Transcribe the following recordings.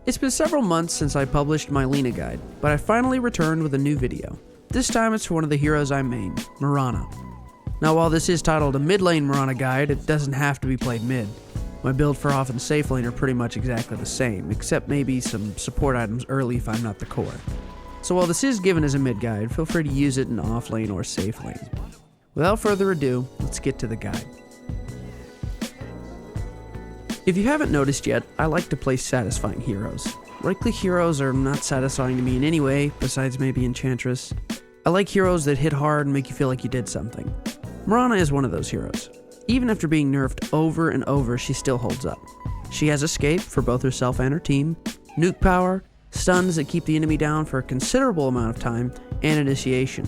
It's been several months since I published my Lena guide, but I finally returned with a new video. This time it's for one of the heroes I main, Mirana. Now while this is titled a mid lane Mirana guide, it doesn't have to be played mid. My build for off and safe lane are pretty much exactly the same, except maybe some support items early if I'm not the core. So while this is given as a mid guide, feel free to use it in off lane or safe lane. Without further ado, let's get to the guide. If you haven't noticed yet, I like to play satisfying heroes. Right-click heroes are not satisfying to me in any way, besides maybe Enchantress. I like heroes that hit hard and make you feel like you did something. Mirana is one of those heroes. Even after being nerfed over and over, she still holds up. She has escape for both herself and her team, nuke power, stuns that keep the enemy down for a considerable amount of time, and initiation.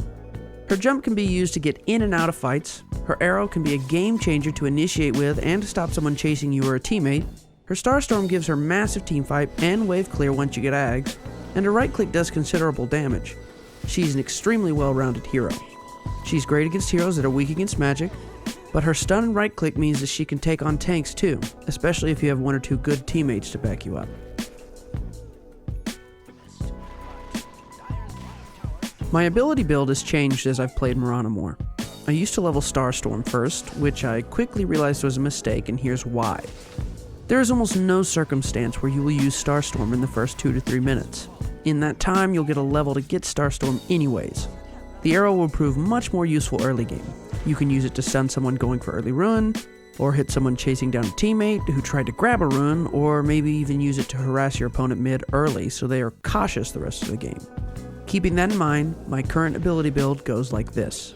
Her jump can be used to get in and out of fights, her arrow can be a game changer to initiate with and to stop someone chasing you or a teammate, her Starstorm gives her massive teamfight and wave clear once you get Ags, and her right click does considerable damage. She's an extremely well-rounded hero. She's great against heroes that are weak against magic, but her stun and right click means that she can take on tanks too, especially if you have one or two good teammates to back you up. My ability build has changed as I've played Mirana more. I used to level Starstorm first, which I quickly realized was a mistake, and here's why. There is almost no circumstance where you will use Starstorm in the first 2 to 3 minutes. In that time, you'll get a level to get Starstorm anyways. The arrow will prove much more useful early game. You can use it to stun someone going for early rune, or hit someone chasing down a teammate who tried to grab a rune, or maybe even use it to harass your opponent mid early so they are cautious the rest of the game. Keeping that in mind, my current ability build goes like this.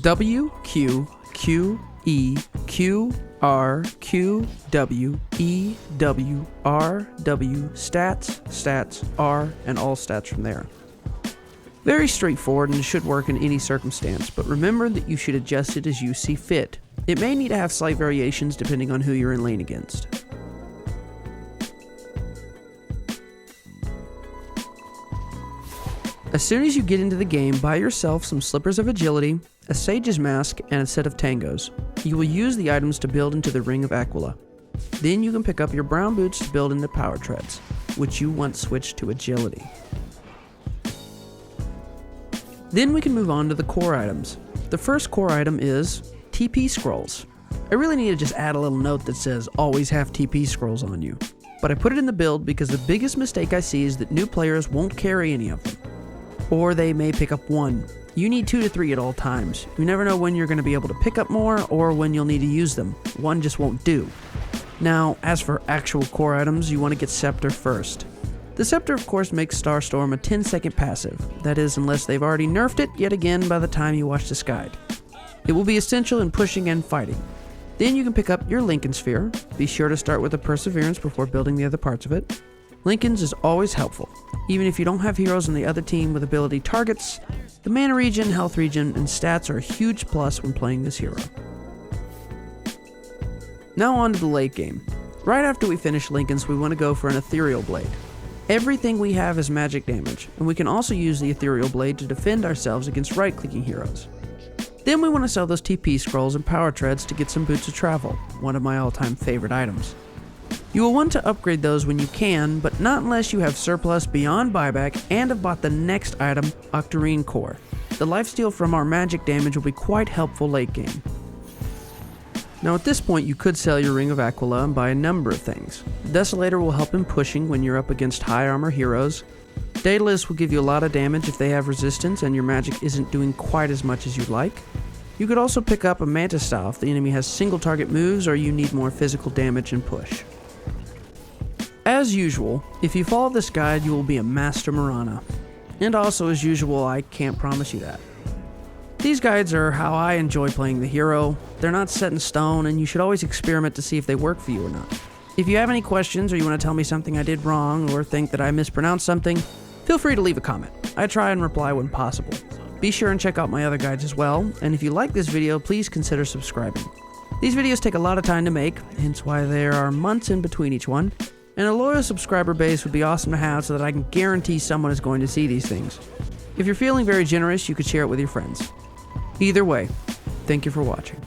W, Q, Q, E, Q, R, Q, W, E, W, R, W, stats, stats, R, and all stats from there. Very straightforward and should work in any circumstance, but remember that you should adjust it as you see fit. It may need to have slight variations depending on who you're in lane against. As soon as you get into the game, buy yourself some Slippers of Agility, a Sage's Mask, and a set of Tangos. You will use the items to build into the Ring of Aquila. Then you can pick up your brown boots to build into Power Treads, which you want switched to Agility. Then we can move on to the core items. The first core item is TP Scrolls. I really need to just add a little note that says always have TP Scrolls on you. But I put it in the build because the biggest mistake I see is that new players won't carry any of them. Or they may pick up one. You need 2 to 3 at all times. You never know when you're going to be able to pick up more or when you'll need to use them. One just won't do. Now, as for actual core items, you want to get Scepter first. The Scepter of course makes Starstorm a 10-second passive. That is, unless they've already nerfed it yet again by the time you watch this guide. It will be essential in pushing and fighting. Then you can pick up your Lincoln Sphere. Be sure to start with the Perseverance before building the other parts of it. Lincolns is always helpful. Even if you don't have heroes on the other team with ability targets, the mana regen, health regen, and stats are a huge plus when playing this hero. Now on to the late game. Right after we finish Lincolns, we want to go for an Ethereal Blade. Everything we have is magic damage, and we can also use the Ethereal Blade to defend ourselves against right-clicking heroes. Then we want to sell those TP Scrolls and Power Treads to get some Boots of Travel, one of my all-time favorite items. You will want to upgrade those when you can, but not unless you have surplus beyond buyback and have bought the next item, Octoroon Core. The lifesteal from our magic damage will be quite helpful late game. Now at this point you could sell your Ring of Aquila and buy a number of things. Desolator will help in pushing when you're up against high armor heroes. Daedalus will give you a lot of damage if they have resistance and your magic isn't doing quite as much as you'd like. You could also pick up a Mantis style if the enemy has single target moves or you need more physical damage and push. As usual, if you follow this guide, you will be a master Mirana. And also, as usual, I can't promise you that. These guides are how I enjoy playing the hero. They're not set in stone, and you should always experiment to see if they work for you or not. If you have any questions or you want to tell me something I did wrong or think that I mispronounced something, feel free to leave a comment. I try and reply when possible. Be sure and check out my other guides as well, and if you like this video, please consider subscribing. These videos take a lot of time to make, hence why there are months in between each one, and a loyal subscriber base would be awesome to have so that I can guarantee someone is going to see these things. If you're feeling very generous, you could share it with your friends. Either way, thank you for watching.